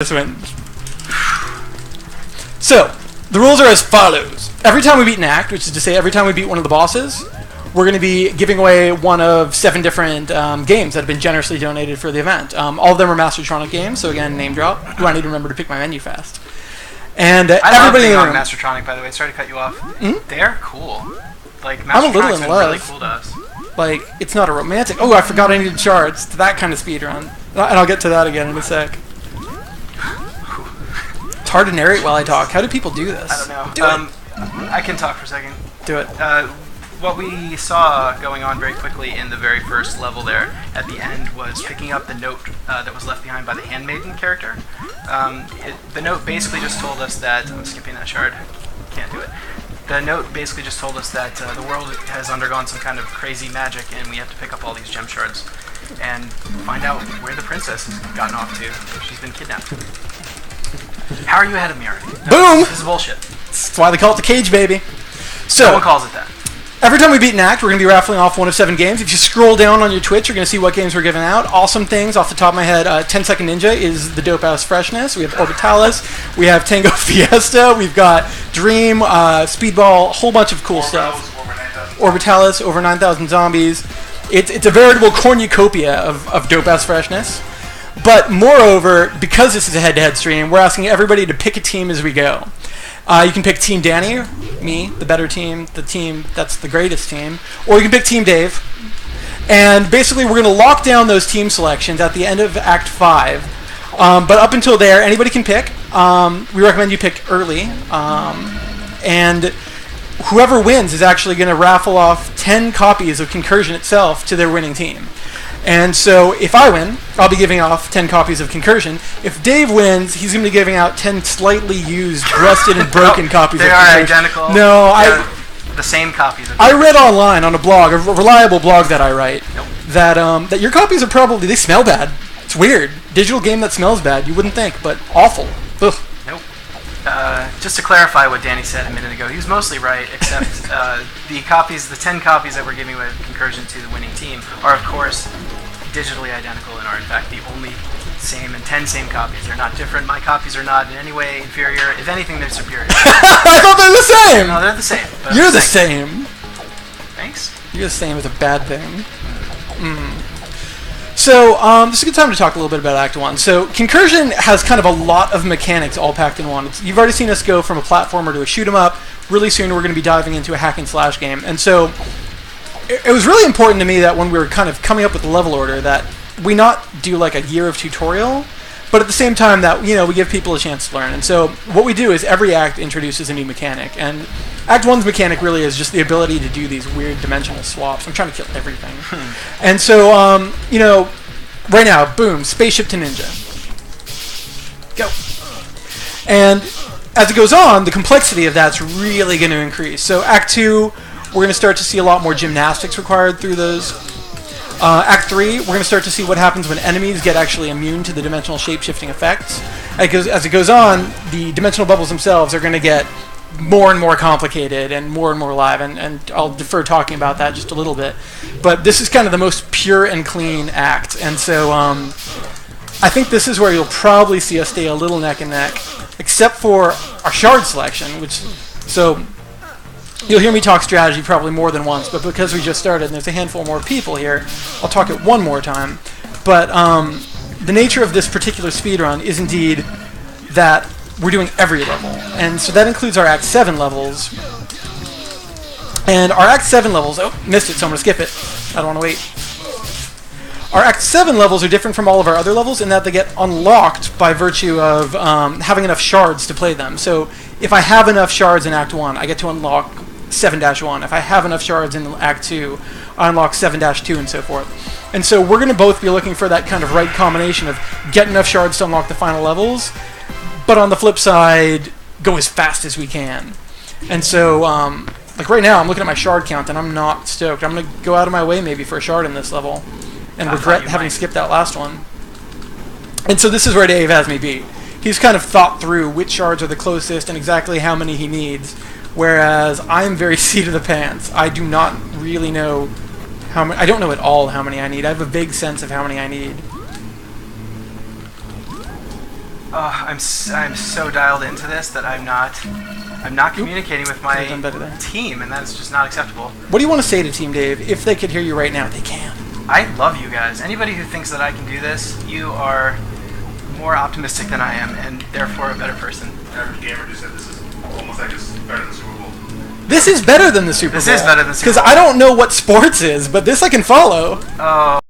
This wins. So, the rules are as follows. Every time we beat an act, which is to say every time we beat one of the bosses, we're going to be giving away one of 7 different games that have been generously donated for the event. All of them are Mastertronic games, so again, name drop. Do I need to remember to pick my menu fast? And everybody in the room. Mastertronic, by the way. Sorry to cut you off. Mm-hmm. They're cool. Like, I'm a little in Mastertronic's love. really cool to us. Like, it's not a romantic... Oh, I forgot I needed shards. To that kind of speedrun. And I'll get to that again in a sec. It's hard to narrate while I talk. How do people do this? I don't know. Do it. I can talk for a second. Do it. What we saw going on very quickly in the very first level there at the end was picking up the note that was left behind by the handmaiden character. The note basically just told us that... I'm skipping that shard. Can't do it. The note basically just told us that the world has undergone some kind of crazy magic and we have to pick up all these gem shards and find out where the princess has gotten off to. She's been kidnapped. How are you ahead of me already? No, Boom! This is bullshit. That's why they call it the cage, baby. So, no one calls it that. Every time we beat an act, we're going to be raffling off one of 7 games. If you scroll down on your Twitch, you're going to see what games we're giving out. Awesome things off the top of my head. 10 Second Ninja is the dope-ass freshness. We have Orbitalis. We have Tango Fiesta. We've got Dream, Speedball, a whole bunch of cool stuff. Orbitalis, over 9,000 zombies. It's a veritable cornucopia of dope-ass freshness. But moreover, because this is a head-to-head stream, we're asking everybody to pick a team as we go. You can pick Team Danny, me, the better team, the team that's the greatest team, or you can pick Team Dave. And basically, we're going to lock down those team selections at the end of Act 5. But up until there, anybody can pick. We recommend you pick early. And whoever wins is actually going to raffle off 10 copies of Concursion itself to their winning team. And so, if I win, I'll be giving off 10 copies of Concursion. If Dave wins, he's going to be giving out 10 slightly used, rusted, and broken copies of Concursion. They are identical. No, the same copies. I read online on a blog, a reliable blog that I write, that your copies are probably, they smell bad. It's weird. Digital game that smells bad, you wouldn't think, but awful. Ugh. Nope. Just to clarify what Danny said a minute ago, he was mostly right, except the 10 copies that we're giving away of Concursion to the winning team are, of course, digitally identical and are, in fact, the only same and 10 same copies. They're not different. My copies are not in any way inferior. If anything, they're superior. I thought they're the same! No, they're the same. You're the same. Thanks. You're the same is a bad thing. So, this is a good time to talk a little bit about Act 1. So, Concursion has kind of a lot of mechanics all packed in one. You've already seen us go from a platformer to a shoot 'em up. Really soon we're going to be diving into a hack and slash game. And so, it was really important to me that when we were kind of coming up with the level order that we not do like a year of tutorial, but at the same time that, we give people a chance to learn. And so, what we do is every act introduces a new mechanic. And Act 1's mechanic really is just the ability to do these weird dimensional swaps. I'm trying to kill everything. And so, right now, boom, spaceship to ninja. Go. And as it goes on, the complexity of that's really going to increase. So Act 2, we're going to start to see a lot more gymnastics required through those. Act 3, we're going to start to see what happens when enemies get actually immune to the dimensional shape-shifting effects. As it goes on, the dimensional bubbles themselves are going to get more and more complicated and more live, and I'll defer talking about that just a little bit. But this is kind of the most pure and clean act, and so I think this is where you'll probably see us stay a little neck and neck, except for our shard selection, so you'll hear me talk strategy probably more than once, but because we just started and there's a handful more people here, I'll talk it one more time. But the nature of this particular speedrun is indeed that we're doing every level, and so that includes our Act 7 levels. And our Act 7 levels, missed it, so I'm going to skip it. I don't want to wait. Our Act 7 levels are different from all of our other levels in that they get unlocked by virtue of having enough shards to play them. So if I have enough shards in Act 1, I get to unlock 7-1. If I have enough shards in Act 2, I unlock 7-2 and so forth. And so we're going to both be looking for that kind of right combination of get enough shards to unlock the final levels, but on the flip side, go as fast as we can. And so, like right now, I'm looking at my shard count, and I'm not stoked. I'm going to go out of my way maybe for a shard in this level, and regret having skipped that last one. And so this is where Dave has me beat. He's kind of thought through which shards are the closest and exactly how many he needs, whereas I'm very seat of the pants. I do not really know how many. I don't know at all how many I need. I have a vague sense of how many I need. I'm so dialed into this that I'm not communicating with my team, and that's just not acceptable. What do you want to say to Team Dave? If they could hear you right now, they can. I love you guys. Anybody who thinks that I can do this, you are more optimistic than I am, and therefore a better person. Average Gamer just said this is almost like it's better than the Super Bowl. This is better than the Super Bowl. This is better than the Super Bowl. Because I don't know what sports is, but this I can follow. Oh.